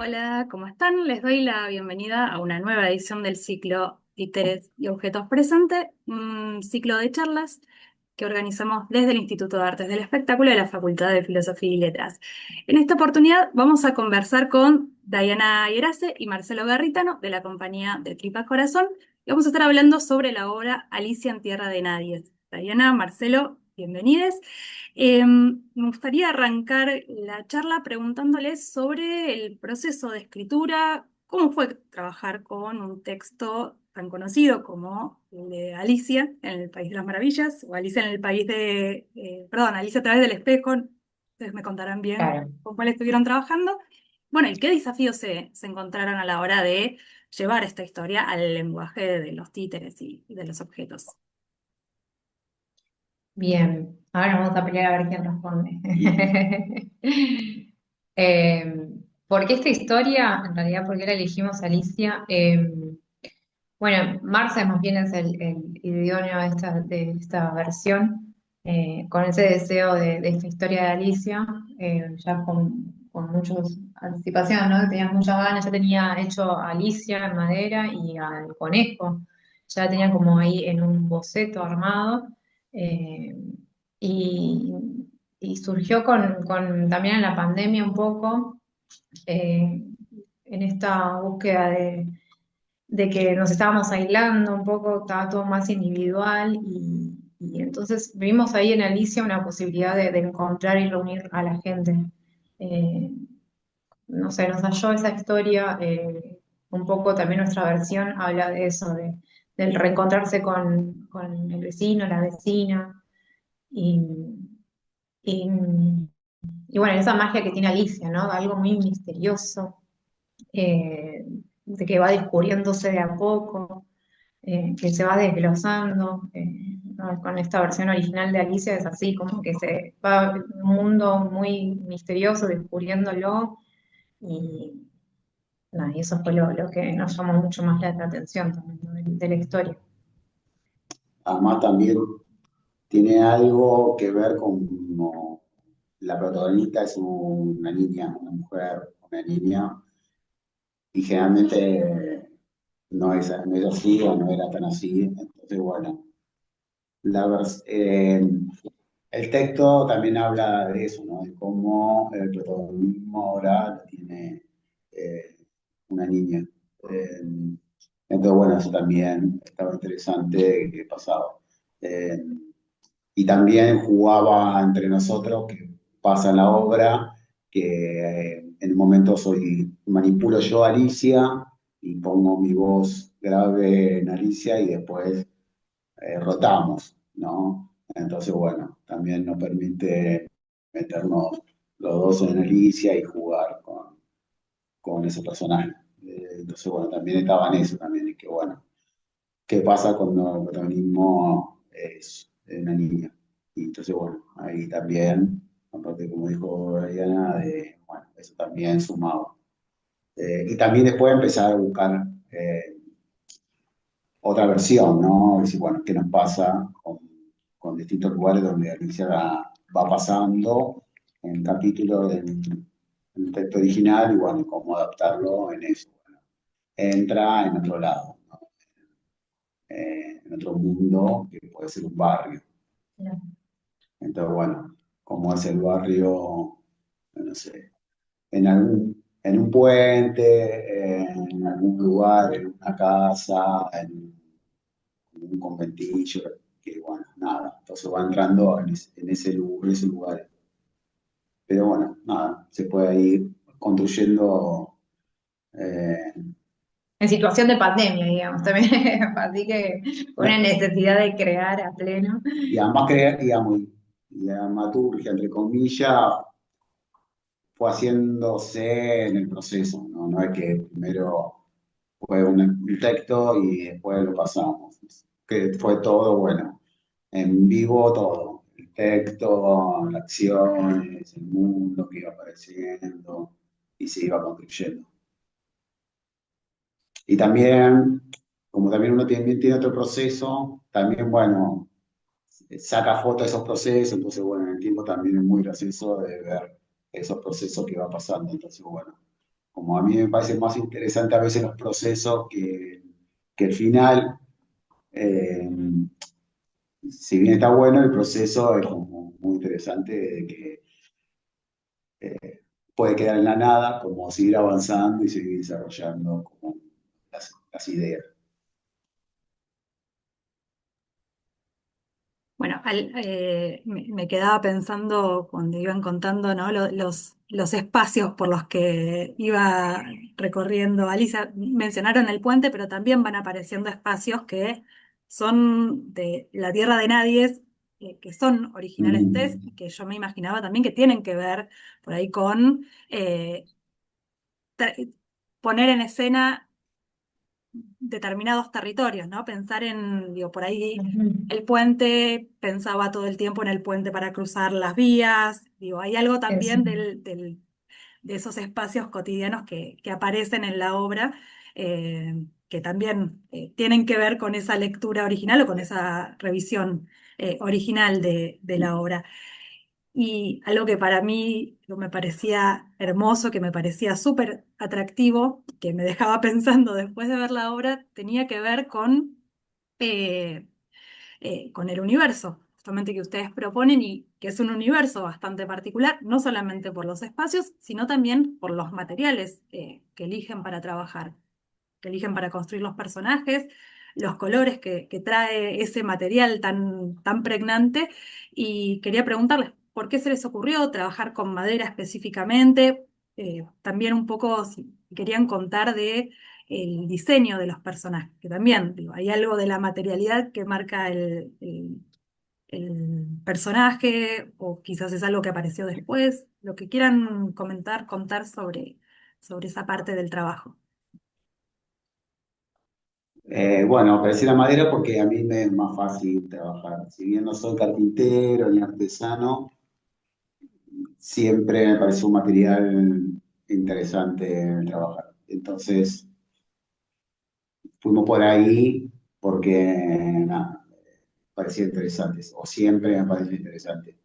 Hola, ¿cómo están? Les doy la bienvenida a una nueva edición del ciclo Títeres y Objetos Presentes, un ciclo de charlas que organizamos desde el Instituto de Artes del Espectáculo de la Facultad de Filosofía y Letras. En esta oportunidad vamos a conversar con Diana Ierase y Marcelo Garritano de la compañía de Tripas Corazón y vamos a estar hablando sobre la obra Alicia en Tierra de Nadie. Diana, Marcelo, bienvenidos. Me gustaría arrancar la charla preguntándoles sobre el proceso de escritura, cómo fue trabajar con un texto tan conocido como el de Alicia en el País de las Maravillas, o Alicia en el País perdón, Alicia a través del espejo. Ustedes me contarán bien Claro, con cuál estuvieron trabajando. Bueno, ¿y qué desafíos se encontraron a la hora de llevar esta historia al lenguaje de los títeres y de los objetos? bien. Ahora nos vamos a pelear a ver quién responde. Eh, ¿Por qué esta historia? En realidad, ¿por qué la elegimos Alicia? Bueno, Marce más bien es el idóneo de esta versión, con ese deseo de esta historia de Alicia, ya con muchas anticipaciones, ¿no? Tenía muchas ganas, ya tenía hecho a Alicia en madera y al conejo, ya la tenía como ahí en un boceto armado, eh, y, y surgió también en la pandemia un poco, eh, en esta búsqueda de que nos estábamos aislando un poco, estaba todo más individual y entonces vimos ahí en Alicia una posibilidad de encontrar y reunir a la gente. Eh, no sé, nos halló esa historia, un poco también nuestra versión habla de eso, del reencontrarse con el vecino, la vecina y, y, y bueno, esa magia que tiene Alicia, ¿no? Algo muy misterioso, eh, de que va descubriéndose de a poco, que se va desglosando. ¿No? Con esta versión original de Alicia es así, como que se va en un mundo muy misterioso, descubriéndolo, y, nada, y eso fue lo que nos llamó mucho más la atención también, ¿no? De la historia. Además también tiene algo que ver con como la protagonista es una niña, una mujer, una niña, y generalmente no es así o no era tan así. Entonces, bueno, el texto también habla de eso, ¿no? De cómo el protagonismo ahora lo tiene eh, una niña. Eh, entonces, bueno, eso también estaba interesante que pasaba. Eh, y también jugaba entre nosotros, que pasa en la obra, que en un momento manipulo yo a Alicia y pongo mi voz grave en Alicia y después rotamos, ¿no? Entonces, bueno, también nos permite meternos los dos en Alicia y jugar con ese personaje. Entonces, bueno, también estaba en eso también, y que bueno, ¿qué pasa cuando el protagonismo es una niña? Y entonces, bueno, ahí también, aparte como dijo Diana, bueno, eso también sumaba. Y también después empezar a buscar otra versión, ¿no? Decir, bueno, ¿qué nos pasa con distintos lugares donde Alicia va pasando en el capítulo del texto original y bueno, cómo adaptarlo en eso? Bueno, entra en otro lado, ¿no? En otro mundo que puede ser un barrio. Entonces, bueno, cómo es el barrio, no sé, en un puente, en algún lugar, en una casa, en un conventillo, que bueno, nada, entonces va entrando en ese lugar. Pero bueno, nada, se puede ir construyendo, eh, En situación de pandemia, digamos, también, así que una necesidad de crear a pleno. y además creer, digamos, y la dramaturgia, entre comillas, fue haciéndose en el proceso, ¿no? No es que primero fue un texto y después lo pasamos. Que fue todo, bueno, en vivo todo. El texto, las acciones, el mundo que iba apareciendo y se iba construyendo. Y también, como también uno tiene otro proceso, también, bueno, saca fotos de esos procesos, entonces, bueno, en el tiempo también es muy gracioso de ver esos procesos que va pasando. Entonces, bueno. como a mí me parece más interesante a veces los procesos que el final, eh, si bien está bueno, el proceso es como muy interesante de que puede quedar en la nada, como seguir avanzando y seguir desarrollando como las ideas. Bueno, me quedaba pensando cuando iban contando, ¿no? Los espacios por los que iba recorriendo Alicia. Mencionaron el puente, pero también van apareciendo espacios que son de la tierra de nadie, que son originales TES, Mm. y que yo me imaginaba también que tienen que ver por ahí con tra- poner en escena determinados territorios, ¿no? Pensar en, digo, por ahí Ujú. el puente, pensaba todo el tiempo en el puente para cruzar las vías, digo, hay algo Eso. también de esos espacios cotidianos que aparecen en la obra, que también tienen que ver con esa lectura original o con esa revisión original de la obra. Y algo que para mí me parecía hermoso, que me parecía súper atractivo, que me dejaba pensando después de ver la obra, tenía que ver eh, con el universo, justamente que ustedes proponen y que es un universo bastante particular, no solamente por los espacios, sino también por los materiales que eligen para trabajar, que eligen para construir los personajes, los colores que trae ese material tan pregnante. Y quería preguntarles, ¿por qué se les ocurrió trabajar con madera específicamente? También un poco si querían contar de el diseño de los personajes, que también digo, hay algo de la materialidad que marca el personaje, o quizás es algo que apareció después, lo que quieran comentar, contar sobre esa parte del trabajo. Bueno, aparecí la madera porque a mí me es más fácil trabajar. Si bien no soy carpintero ni artesano, siempre me pareció un material interesante en trabajar. Entonces, fuimos por ahí porque nada, parecía interesante, o siempre me pareció interesante.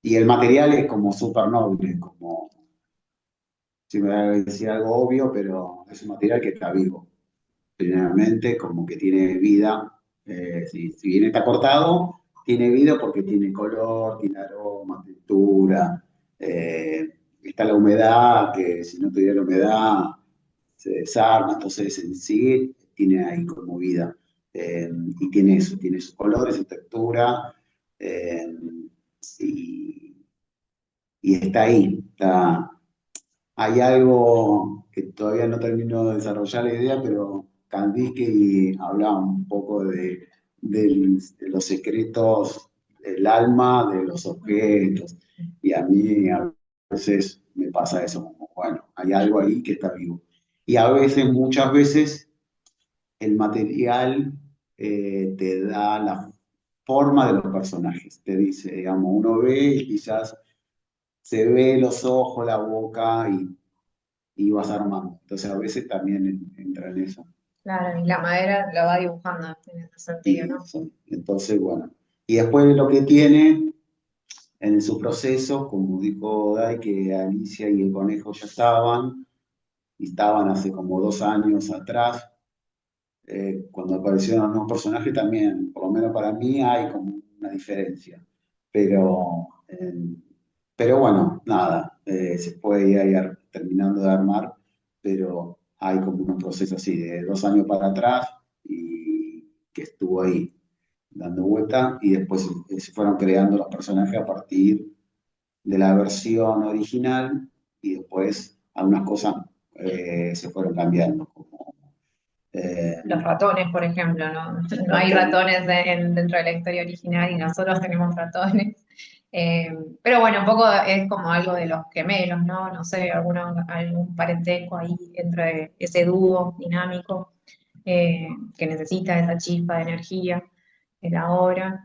Y el material es como súper noble, como si me decía algo obvio, pero es un material que está vivo. Generalmente como que tiene vida. Si bien está cortado, tiene vida porque tiene color, tiene aroma, textura. Está la humedad, que si no tuviera la humedad se desarma, entonces en sí tiene ahí como vida. Y tiene eso, tiene sus colores, su textura, eh, y, y está ahí. Hay algo que todavía no termino de desarrollar la idea, pero Kandinsky hablaba un poco de los secretos del alma, de los objetos, y a mí a veces me pasa eso, como, bueno, hay algo ahí que está vivo. Y a veces, muchas veces, el material te da la forma de los personajes, te dice, digamos, uno ve y quizás se ve los ojos, la boca y vas armando. Entonces a veces también entra en eso. Claro, y la madera la va dibujando en ese sentido, Y ¿no? sí, entonces, bueno. Y después lo que tiene en su proceso, como dijo Dai, que Alicia y el conejo ya estaban, y estaban hace como 2 años atrás, cuando aparecieron los nuevos personajes también, por lo menos para mí, hay como una diferencia. Pero, pero bueno, nada, se puede ir ahí terminando de armar, pero hay como un proceso así de 2 años para atrás y que estuvo ahí dando vuelta y después se fueron creando los personajes a partir de la versión original y después algunas cosas se fueron cambiando, como Los ratones, por ejemplo, ¿no? No hay ratones. ratones dentro de la historia original y nosotros tenemos ratones. Pero bueno, un poco es como algo de los gemelos, ¿no? No sé, algún parentesco ahí entre ese dúo dinámico que necesita esa chispa de energía en la obra.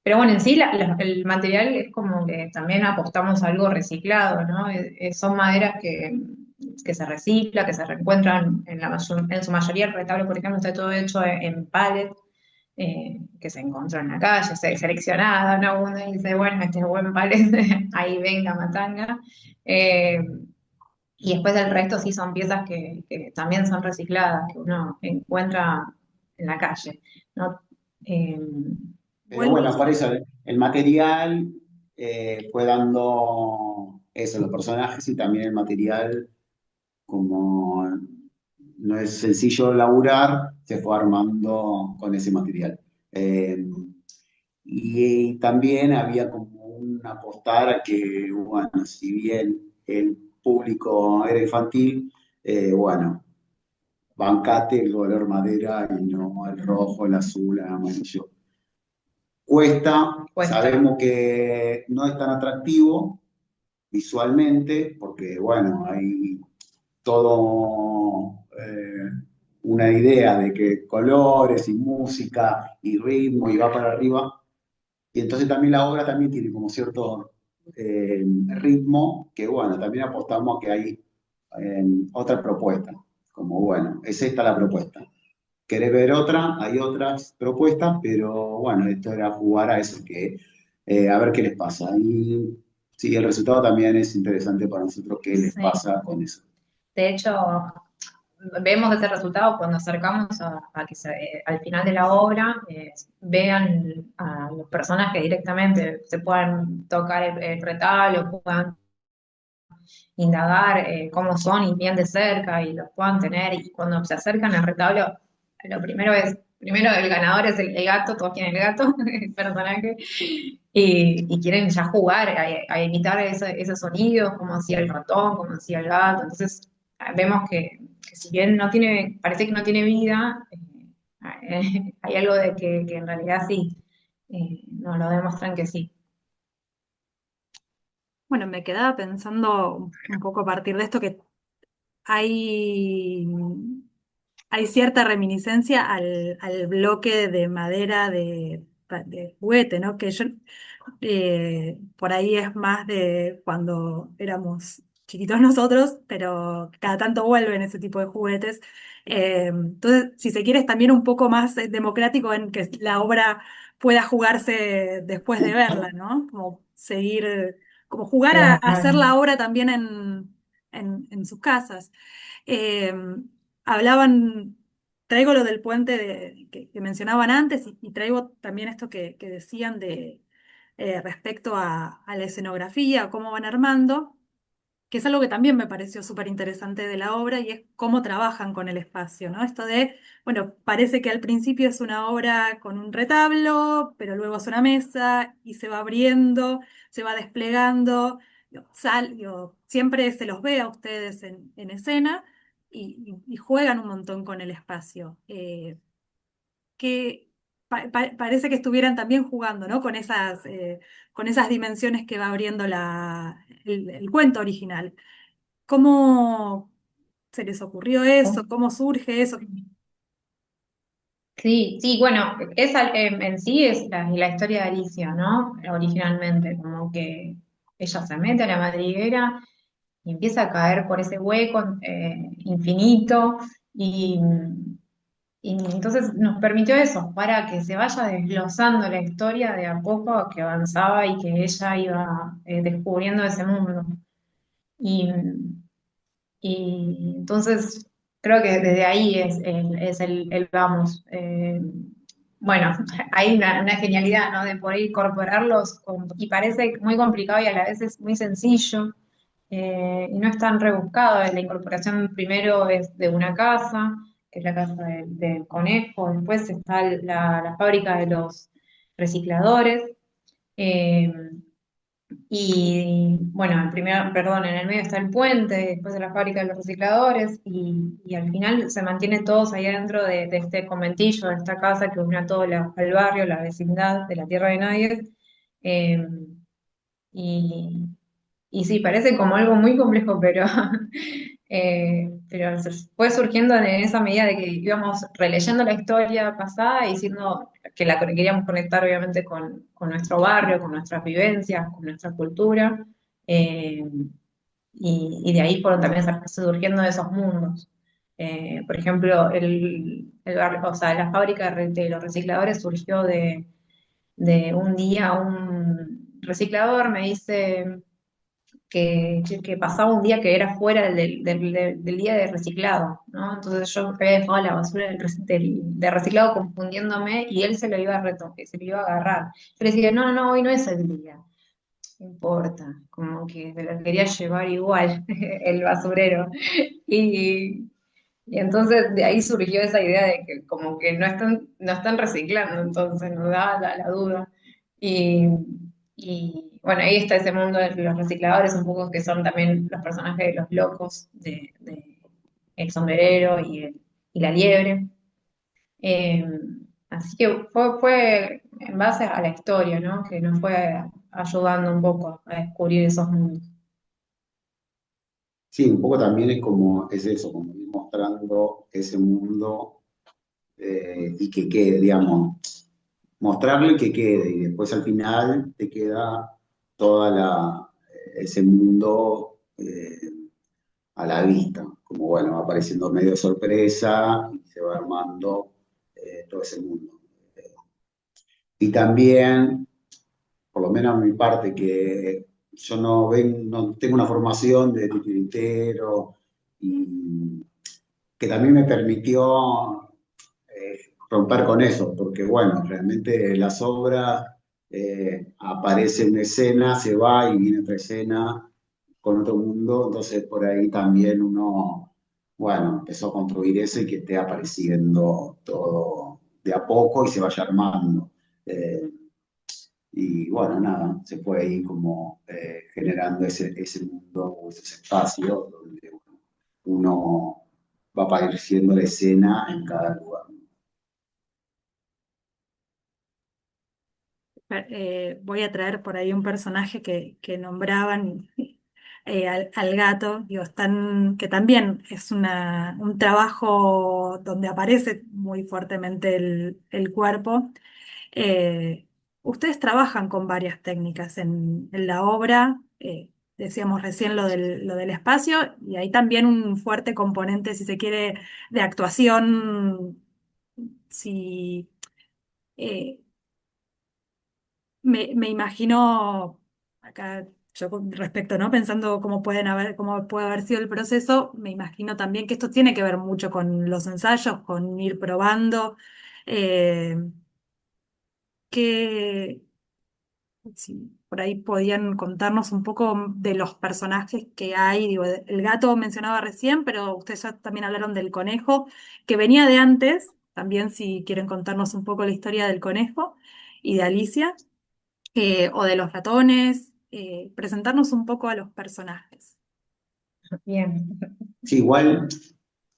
Pero bueno, en sí el material es como que también apostamos a algo reciclado, ¿no? Son maderas que se recicla, que se reencuentran en su mayoría. El retablo, por ejemplo, está todo hecho en pallet, que se encontró en la calle, seleccionado, ¿no? Uno dice, bueno, este es buen pallet, ahí venga Matanga. Eh, Y después el resto sí son piezas que también son recicladas, que uno encuentra en la calle, ¿no? Eh, Pero Vuelvo a... bueno, por eso el material fue dando eso, los personajes y también el material, como no es sencillo laburar, se fue armando con ese material. Y también había como un apostar a que, bueno, si bien el público era infantil, bueno, bancate el color madera y no el rojo, el azul, el amarillo. Cuesta, cuesta. sabemos que no es tan atractivo visualmente, porque bueno, hay todo una idea de que colores y música y ritmo y va para arriba. Y entonces también la obra también tiene como cierto ritmo que bueno, también apostamos a que hay otra propuesta, como bueno, es esta la propuesta. ¿Querés ver otra? Hay otras propuestas, pero bueno, esto era jugar a eso, que a ver qué les pasa. Y sí, el resultado también es interesante para nosotros qué les Sí. pasa con eso. De hecho, vemos ese resultado cuando acercamos a que al final de la obra vean a los personajes directamente, se puedan tocar el retablo, puedan indagar cómo son y bien de cerca y los puedan tener. Y cuando se acercan al retablo, lo primero es, primero el ganador es el gato, todos quieren el gato, el personaje, y quieren ya jugar a imitar ese sonido, como hacía el ratón, como hacía el gato. Entonces vemos que si bien no tiene, parece que no tiene vida, hay algo de que en realidad sí, nos lo demuestran que sí. Bueno, me quedaba pensando un poco a partir de esto que hay, hay cierta reminiscencia al bloque de madera de juguete, ¿no? Que yo por ahí es más de cuando éramos chiquitos nosotros, pero cada tanto vuelven ese tipo de juguetes. Entonces, si se quiere, es también un poco más democrático en que la obra pueda jugarse después de verla, ¿no? Como seguir, como jugar a hacer Claro. la obra también en sus casas. Eh, hablaban, traigo lo del puente que mencionaban antes y traigo también esto que decían de respecto a la escenografía, cómo van armando, que es algo que también me pareció súper interesante de la obra y es cómo trabajan con el espacio, ¿no? Esto de, bueno, parece que al principio es una obra con un retablo, pero luego es una mesa y se va abriendo, se va desplegando, siempre se los ve a ustedes en escena y juegan un montón con el espacio. Que parece que estuvieran también jugando, ¿no? Con esas dimensiones que va abriendo el cuento original. ¿Cómo se les ocurrió eso? ¿Cómo surge eso? Sí, sí, bueno, esa en sí es la historia de Alicia, ¿no? Originalmente, como que ella se mete a la madriguera y empieza a caer por ese hueco infinito y, y entonces nos permitió eso, para que se vaya desglosando la historia de a poco que avanzaba y que ella iba descubriendo ese mundo. Y, y entonces creo que desde ahí es el vamos. Bueno, hay una genialidad, ¿no? De poder incorporarlos y parece muy complicado y a la vez es muy sencillo y no es tan rebuscado. La incorporación primero es de una casa, que es la casa del conejo, después está la fábrica de los recicladores. eh, y bueno, primero, perdón, en el medio está el puente, después de la fábrica de los recicladores, y al final se mantiene todos ahí adentro de este conventillo, de esta casa que une a todo al barrio, la vecindad de la tierra de nadie. Eh, y, y sí, parece como algo muy complejo, pero se fue surgiendo en esa medida de que íbamos releyendo la historia pasada y diciendo que la queríamos conectar obviamente con nuestro barrio, con nuestras vivencias, con nuestra cultura, eh, y de ahí fueron también surgiendo esos mundos. Por ejemplo, o sea, la fábrica de los recicladores surgió de un día un reciclador me dice que pasaba un día que era fuera del día de reciclado, ¿no? Entonces yo había dejado la basura de reciclado confundiéndome y él se lo iba a retoque, se lo iba a agarrar. Yo le decía, no, no, no, hoy no es el día. No importa, como que se lo quería llevar igual el basurero. Y, y entonces de ahí surgió esa idea de que como que no están reciclando, entonces nos da la duda. Y, y bueno, ahí está ese mundo de los recicladores, un poco que son también los personajes de los locos, de el sombrerero y la liebre. Eh, Así que fue en base a la historia, ¿no? Que nos fue ayudando un poco a descubrir esos mundos. Sí, un poco también es eso, como ir mostrando ese mundo y que quede, digamos, mostrarlo y que quede, y después al final te queda ese mundo a la vista, como bueno, va apareciendo medio de sorpresa y se va armando todo ese mundo. Y también, por lo menos a mi parte, que yo no tengo una formación de titiritero y que también me permitió romper con eso, porque bueno, realmente las obras aparece una escena, se va y viene otra escena con otro mundo, entonces por ahí también uno, bueno, empezó a construir eso y que esté apareciendo todo de a poco y se vaya armando. Eh, y bueno, nada, se fue ahí como generando ese mundo o esos espacios donde uno va apareciendo la escena en cada lugar. Voy a traer por ahí un personaje que nombraban al gato, digo, que también es un trabajo donde aparece muy fuertemente el cuerpo. Eh, Ustedes trabajan con varias técnicas en la obra, decíamos recién lo del espacio, y hay también un fuerte componente, si se quiere, de actuación. Si, eh, me imagino, acá yo con respecto, ¿no? Pensando cómo puede haber sido el proceso, me imagino también que esto tiene que ver mucho con los ensayos, con ir probando. Eh, que si por ahí podían contarnos un poco de los personajes que hay. Digo, el gato mencionaba recién, pero ustedes ya también hablaron del conejo, que venía de antes. También si quieren contarnos un poco la historia del conejo y de Alicia o de los ratones, presentarnos un poco a los personajes. Bien. Sí, igual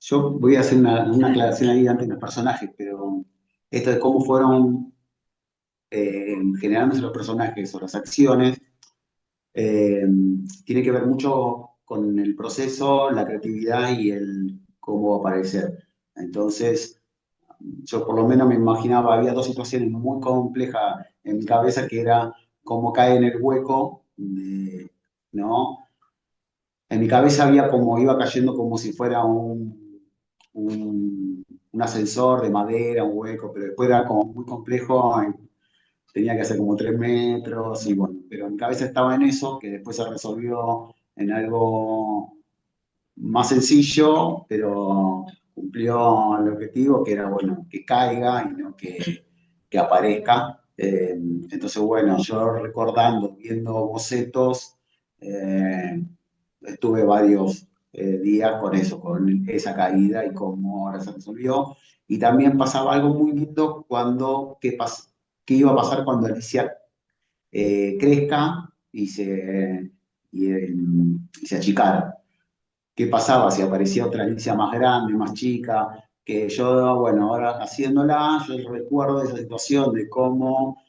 yo voy a hacer una aclaración ahí antes de los personajes, pero esto de cómo fueron generándose los personajes o las acciones, eh, tiene que ver mucho con el proceso, la creatividad y el cómo va a aparecer. Entonces, yo por lo menos me imaginaba, había dos situaciones muy complejas en mi cabeza, que era cómo cae en el hueco, ¿no? En mi cabeza había como, iba cayendo como si fuera un ascensor de madera, un hueco, pero después era como muy complejo, tenía que hacer como 3 metros, y bueno, pero en mi cabeza estaba en eso, que después se resolvió en algo más sencillo, pero cumplió el objetivo, que era, bueno, que caiga y no que aparezca. Entonces, bueno, yo recordando, viendo bocetos, eh, estuve varios días con eso, con esa caída y cómo ahora se resolvió. Y también pasaba algo muy lindo qué iba a pasar cuando Alicia crezca y se achicara. ¿Qué pasaba si aparecía otra Alicia más grande, más chica? Que yo, bueno, ahora haciéndola, yo recuerdo esa situación de cómo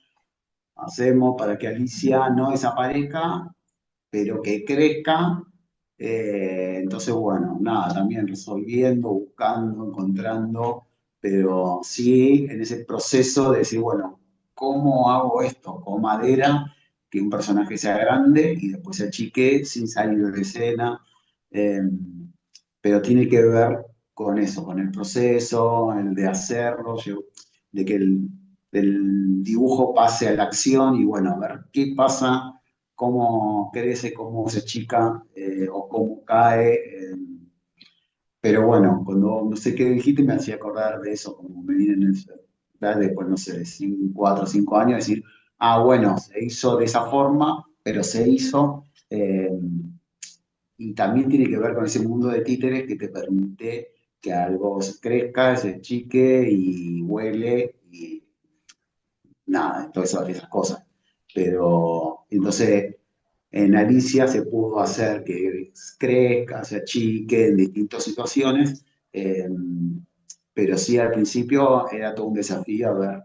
hacemos para que Alicia no desaparezca, pero que crezca. Entonces, bueno, nada, también resolviendo, buscando, encontrando, pero sí en ese proceso de decir, bueno, ¿cómo hago esto con madera? Que un personaje sea grande y después se achique sin salir de escena. Eh, pero tiene que ver con eso, con el proceso, el de hacerlo, de que el dibujo pase a la acción y bueno, a ver qué pasa cómo crece, cómo se chica o cómo cae. Pero bueno, cuando no sé qué dijiste me hacía acordar de eso, como me viene en el, ¿verdad? Después, no sé, de 4 o 5 años, decir, ah, bueno, se hizo de esa forma, pero se hizo. Y también tiene que ver con ese mundo de títeres que te permite que algo crezca, se chique y huele y nada, todas esas cosas. Pero entonces en Alicia se pudo hacer que crezca, se achique en distintas situaciones, pero sí al principio era todo un desafío a ver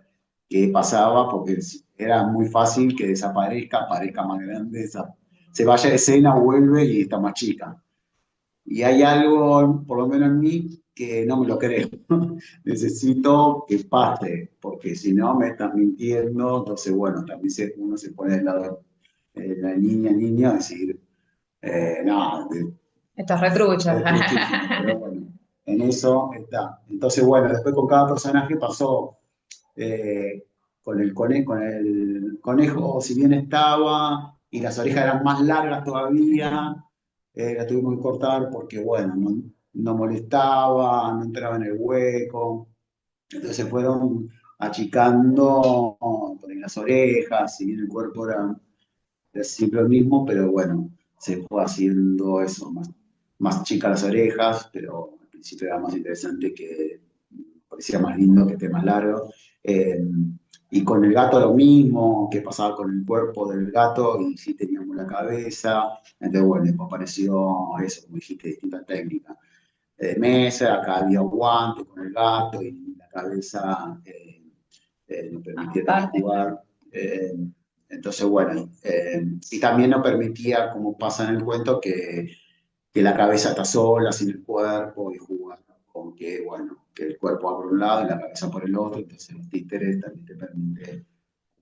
qué pasaba, porque era muy fácil que desaparezca, aparezca más grande, se vaya de escena, vuelve y está más chica. Y hay algo, por lo menos en mí, que no me lo creo. Necesito que pase, porque si no me estás mintiendo. Entonces, bueno, también uno se pone del lado de la niña, decir, no, Esto es retrucho. es truchísimo, pero bueno, en eso está. Entonces, bueno, después con cada personaje pasó eh, con el conejo, si bien estaba, y las orejas eran más largas todavía, las tuvimos que cortar porque, bueno, no molestaba, no entraba en el hueco. Entonces se fueron achicando por ahí las orejas, si bien el cuerpo era siempre el mismo, pero bueno, se fue haciendo eso, más chicas las orejas, pero al principio era más interesante que parecía más lindo que esté más largo. Eh, y con el gato lo mismo, que pasaba con el cuerpo del gato y sí teníamos la cabeza. Entonces, bueno, después apareció eso, como dijiste, distintas técnicas. Mesa, acá había guante con el gato y la cabeza nos permitía también Aparte. jugar. Entonces, bueno, y también nos permitía, como pasa en el cuento, que la cabeza está sola, sin el cuerpo, y jugar con que, bueno, que el cuerpo va por un lado y la cabeza por el otro, entonces los títeres también te permite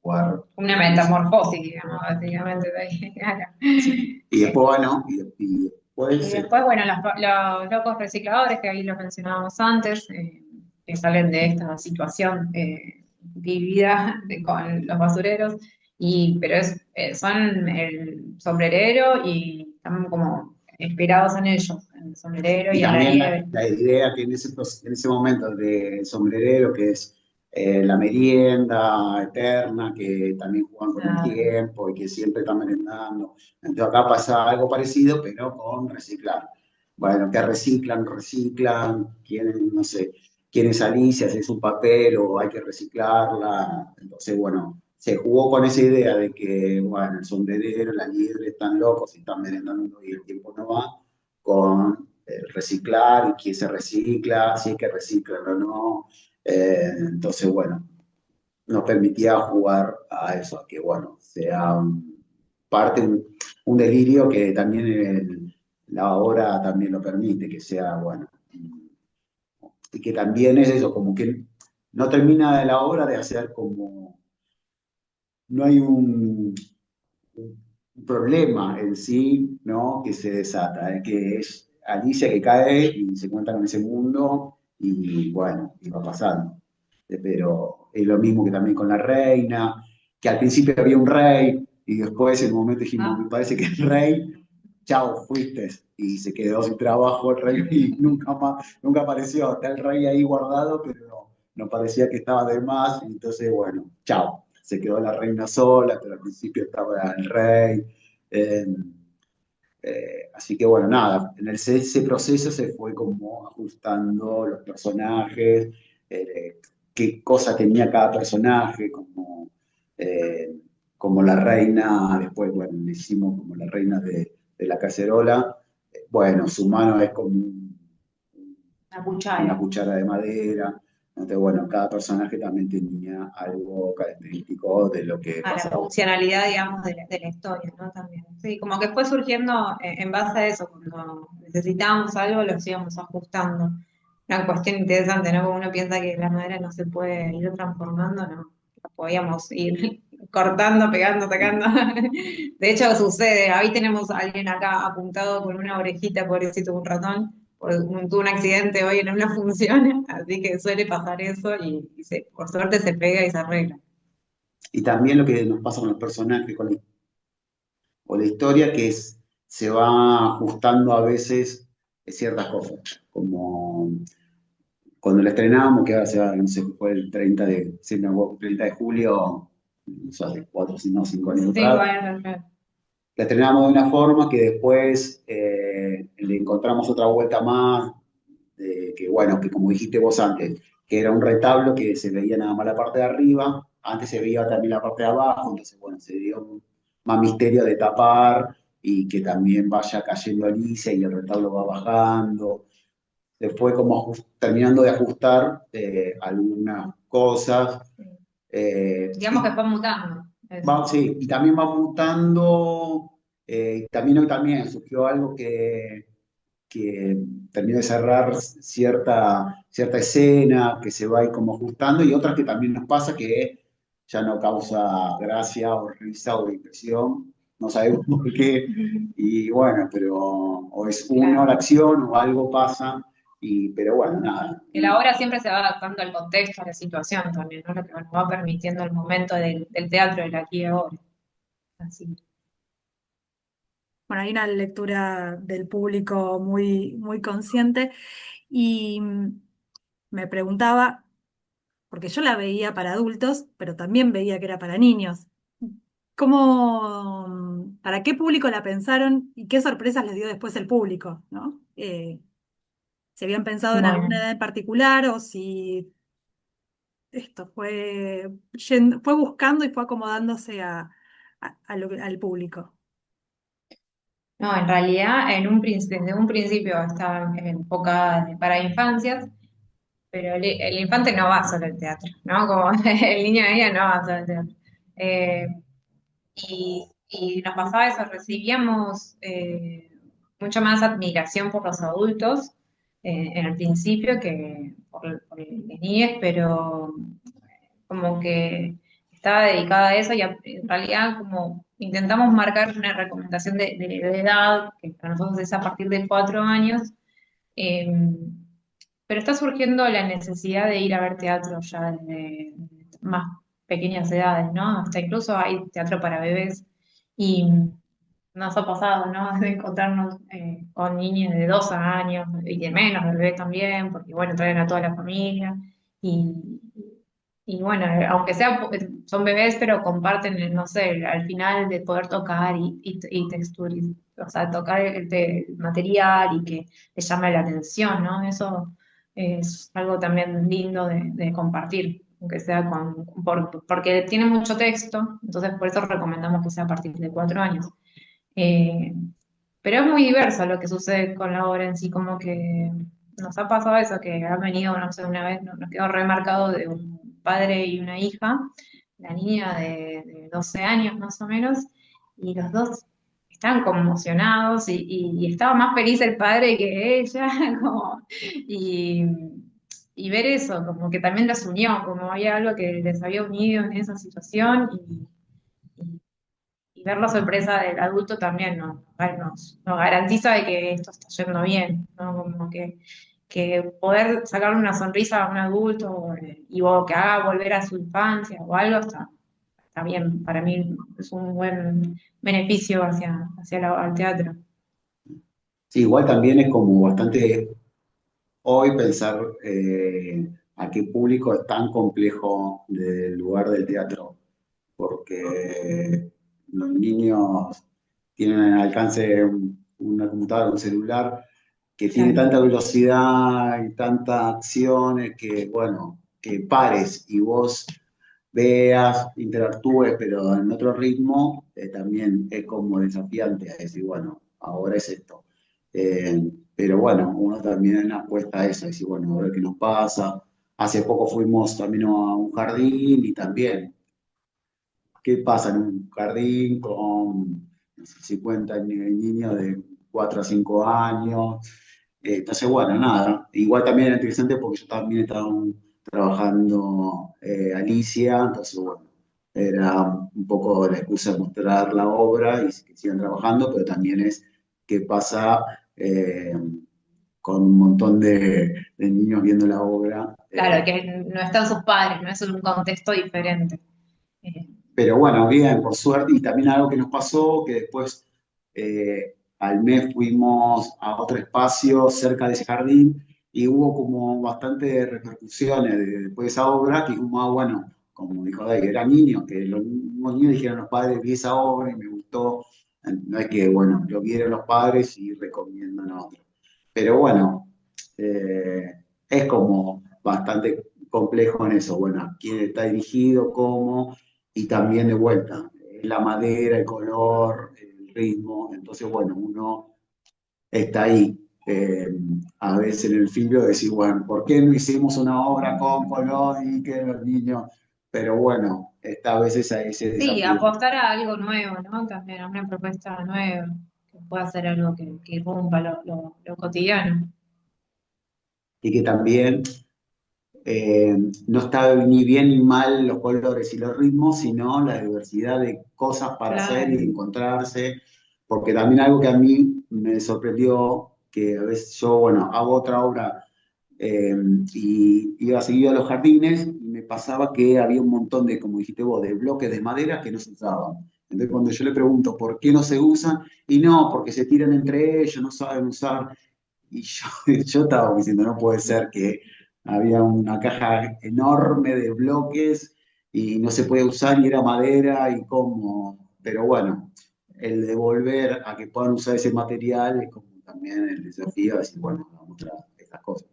jugar Una con eso. metamorfosis, digamos, básicamente. De ahí, claro. Sí. Y después, bueno, y Y después, después, bueno, los locos recicladores, que ahí los mencionábamos antes, que salen de esta situación vivida con los basureros, pero son el sombrerero y están como inspirados en ellos, en el sombrerero y y en la también nieve. la idea que en ese momento de sombrerero, que es la merienda eterna, que también juegan con el Ah, tiempo y que siempre están merendando. Entonces acá pasa algo parecido, pero con reciclar. Bueno, que reciclan, quieren, no sé, quieren salir, si haces un papel o hay que reciclarla. Entonces, bueno, se jugó con esa idea de que, bueno, el sombrerero, la liebre están locos y están merendando y el tiempo no va con reciclar y quién se recicla, si es que reciclan o no. Entonces, bueno, nos permitía jugar a eso, a que, bueno, sea un delirio que también la obra también lo permite, que sea, bueno, y que también es eso, como que no termina de la obra de hacer como, no hay un problema en sí, ¿no? Que se desata, que es Alicia que cae y se encuentra con ese mundo y bueno, y va pasando. Pero es lo mismo que también con la reina, que al principio había un rey y después en un momento dijimos, me ah, parece que el rey, chao, fuiste. Y se quedó sin trabajo el rey y nunca más, nunca apareció. Está el rey ahí guardado, pero no parecía que estaba de más. Y entonces, bueno, chao. Se quedó la reina sola, pero al principio estaba el rey. Eh, Así que bueno, nada, ese proceso se fue como ajustando los personajes, qué cosa tenía cada personaje, eh, como la reina, después, bueno, le hicimos como la reina de la cacerola. Bueno, su mano es como la una cuchara. cuchara de madera. Entonces, bueno, cada personaje también tenía algo característico de lo que A la pasaba. funcionalidad, digamos, de la historia, ¿no? También. Sí, como que fue surgiendo en base a eso, cuando necesitábamos algo, los íbamos ajustando. Una cuestión interesante, ¿no? Como uno piensa que la madera no se puede ir transformando, ¿no? La podíamos ir cortando, pegando, sacando. De hecho, sucede. Ahí tenemos a alguien acá apuntado con una orejita, pobrecito, un ratón. Tuvo un accidente hoy en una función, así que suele pasar eso y por suerte se pega y se arregla. Y también lo que nos pasa con los personajes, con o la historia se va ajustando a veces ciertas cosas, como cuando la estrenamos, que ahora no sé, fue el 30 de, sí, me acuerdo, 30 de julio, no sé, hace 4 o 5 años Cinco atrás, años atrás. la estrenamos de una forma que después le encontramos otra vuelta más, que bueno, que como dijiste vos antes, que era un retablo que se veía nada más la parte de arriba, antes se veía también la parte de abajo, entonces bueno, se dio más misterio de tapar y que también vaya cayendo Alicia y el retablo va bajando. Se fue como terminando de ajustar algunas cosas. Digamos que Y fue mutando eso. sí, y también va mutando, y también hoy también surgió algo que terminó de cerrar cierta escena, que se va ahí como ajustando, y otras que también nos pasa que ya no causa gracia o risa o impresión, no sabemos por qué, y bueno, pero o es uno la Claro. acción o algo pasa, pero bueno, nada. Que la obra siempre se va adaptando al contexto, a la situación también, ¿no? Lo que nos va permitiendo el momento del teatro, del aquí y ahora. Así. Bueno, hay una lectura del público muy consciente y me preguntaba, porque yo la veía para adultos, pero también veía que era para niños. ¿Para qué público la pensaron y qué sorpresas les dio después el público, ¿no? ¿Se habían pensado en alguna Bueno, edad en particular o si esto fue buscando y fue acomodándose al público? no, en realidad desde un principio estaba enfocada para infancias, pero el infante no va solo al teatro, ¿no? Como el niño de ella no va solo al teatro. Eh, y nos pasaba eso, recibíamos mucha más admiración por los adultos en el principio que por las niñas, pero como que estaba dedicada a eso y en realidad como intentamos marcar una recomendación de edad, que para nosotros es a partir de 4 años, eh, pero está surgiendo la necesidad de ir a ver teatro ya desde más pequeñas edades, ¿no? Hasta incluso hay teatro para bebés y nos ha pasado, ¿no? De encontrarnos con niños de 2 años y de menos, de bebé también, porque bueno, traen a toda la familia y, y bueno, aunque son bebés, pero comparten, no sé, al final de poder tocar y o sea, tocar el material y que les llame la atención, ¿no? Eso es algo también lindo de compartir, aunque sea porque tiene mucho texto, entonces por eso recomendamos que sea a partir de 4 años. Eh, pero es muy diverso lo que sucede con la obra en sí, como que nos ha pasado eso, que ha venido, no sé, una vez nos quedó remarcado de un padre y una hija, la niña de 12 años más o menos, y los dos estaban conmocionados y estaba más feliz el padre que ella, y, y ver eso, como que también los unió, como había algo que les había unido en esa situación y ver la sorpresa del adulto también nos garantiza de que esto está yendo bien, ¿no? Como que poder sacarle una sonrisa a un adulto o que haga volver a su infancia o algo está bien. Para mí es un buen beneficio hacia al teatro. Sí, igual también es como bastante hoy pensar a qué público es tan complejo del lugar del teatro, porque los niños tienen al alcance una computadora, un celular, que tiene Claro. tanta velocidad y tantas acciones que, bueno, que pares y vos veas, interactúes, pero en otro ritmo, también es como desafiante a decir, bueno, ahora es esto. Pero bueno, uno también apuesta a eso, decir, bueno, a ver qué nos pasa. Hace poco fuimos también a un jardín y también, ¿qué pasa en un jardín con no sé, 50 niños de 4 a 5 años? Entonces, bueno, nada, igual también era interesante porque yo también estaba trabajando Alicia, entonces, bueno, era un poco la excusa de mostrar la obra y que sigan trabajando, pero también es qué pasa con un montón de niños viendo la obra. Claro, que no están sus padres, no es un contexto diferente. pero bueno, bien, por suerte, y también algo que nos pasó, que después al mes fuimos a otro espacio cerca de ese jardín y hubo como bastante repercusiones después de esa obra, que como, bueno, como dijo Dave, era niño, que los mismos niños dijeron a los padres, vi esa obra y me gustó, no es que, bueno, lo vieron los padres y recomiendan a otros. Pero bueno, eh, es como bastante complejo en eso, bueno, a quién está dirigido, cómo, y también de vuelta, la madera, el color, el ritmo, entonces bueno, uno está ahí. A veces en el filtro decir, bueno, ¿por qué no hicimos una obra con color y que los niños? Pero bueno, está a veces a ese Sí, desafío. apostar a algo nuevo, ¿no? También a una propuesta nueva, que pueda ser algo que irrumpa lo cotidiano. Y que también eh, no está ni bien ni mal los colores y los ritmos, sino la diversidad de cosas para hacer y Claro. de encontrarse, porque también algo que a mí me sorprendió, que a veces yo, bueno, hago otra obra eh, y iba seguido a los jardines y me pasaba que había un montón de, como dijiste vos, de bloques de madera que no se usaban. Entonces cuando yo le pregunto por qué no se usan, y no, porque se tiran entre ellos, no saben usar. Y yo, yo estaba diciendo, no puede ser que había una caja enorme de bloques y no se puede usar y era madera y cómo. Pero bueno, el de volver a que puedan usar ese material es como también el desafío de decir, bueno, vamos a mostrar estas cosas.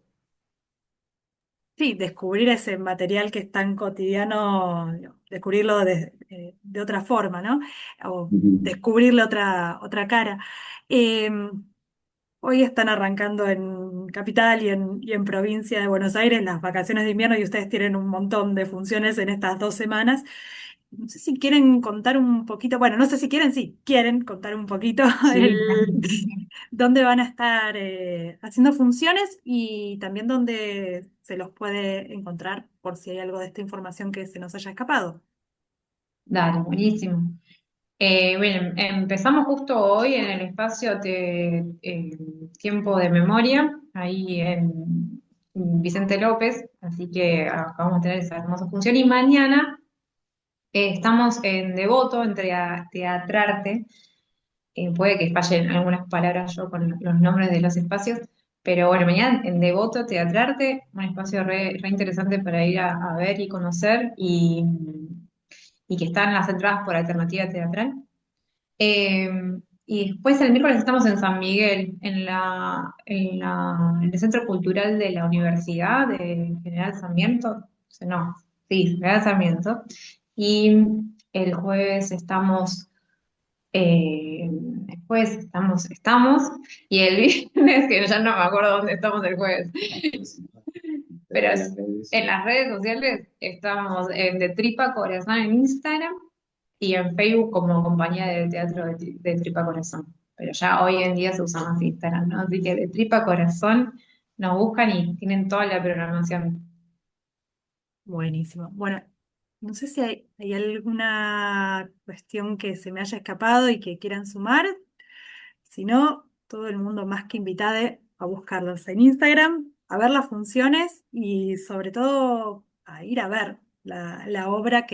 Sí, descubrir ese material que es tan cotidiano, descubrirlo de otra forma, ¿no? O Ujú. descubrirle otra cara. Eh, Hoy están arrancando en Capital y en provincia de Buenos Aires las vacaciones de invierno y ustedes tienen un montón de funciones en estas 2 semanas. No sé si quieren contar un poquito, bueno, no sé si quieren, sí, quieren contar un poquito Sí. dónde van a estar haciendo funciones y también dónde se los puede encontrar por si hay algo de esta información que se nos haya escapado. Dale, buenísimo. Bien, empezamos justo hoy en el espacio de Tiempo de Memoria, ahí en Vicente López, así que vamos a tener esa hermosa función. Y mañana estamos en Devoto, entre Teatrarte. Puede que fallen algunas palabras yo con los nombres de los espacios, pero bueno, mañana en Devoto, Teatrarte, un espacio re interesante para ir a ver y conocer y que están las entradas por alternativa teatral. Eh, y después el miércoles estamos en San Miguel, en el Centro Cultural de la Universidad de General Sarmiento. No, sí, General Sarmiento. Y el jueves estamos, y el viernes, que ya no me acuerdo dónde estamos el jueves, pero En las redes. en las redes sociales estamos en De Tripa Corazón en Instagram y en Facebook como compañía de teatro de Tripa Corazón. Pero ya hoy en día se usa más Instagram, ¿no? Así que de Tripa Corazón nos buscan y tienen toda la programación. Buenísimo. Bueno, no sé si hay alguna cuestión que se me haya escapado y que quieran sumar. Si no, todo el mundo más que invitado a buscarlos en Instagram, a ver las funciones y sobre todo a ir a ver la obra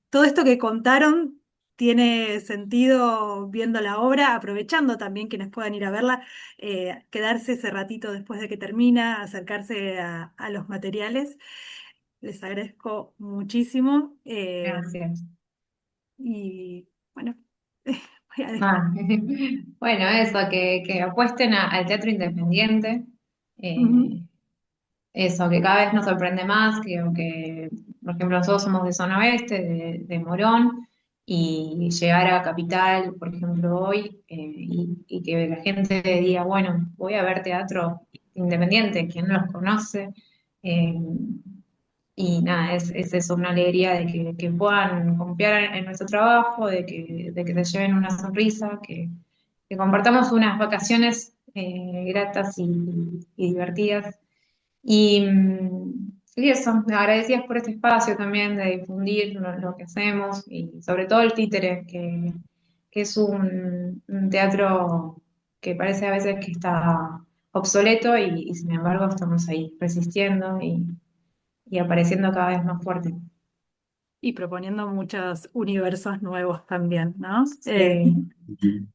todo esto que contaron tiene sentido viendo la obra, aprovechando también quienes puedan ir a verla, quedarse ese ratito después de que termina, acercarse a los materiales. Les agradezco muchísimo Gracias. y bueno, voy a dejar. Ah, bueno, eso, que apuesten al teatro independiente. Ujú. eh, Eso, que cada vez nos sorprende más, que aunque, por ejemplo, nosotros somos de zona oeste, de Morón, y llegar a Capital, por ejemplo, hoy, y que la gente diga, bueno, voy a ver teatro independiente, quien no los conoce, eh, y nada, es eso, una alegría de que puedan confiar en nuestro trabajo, de que se lleven una sonrisa, que compartamos unas vacaciones gratas y divertidas y eso, agradecidas por este espacio también de difundir lo que hacemos y sobre todo el títere, que es un teatro que parece a veces que está obsoleto y sin embargo estamos ahí resistiendo y apareciendo cada vez más fuerte. y proponiendo muchos universos nuevos también, ¿no? Sí. Ujú.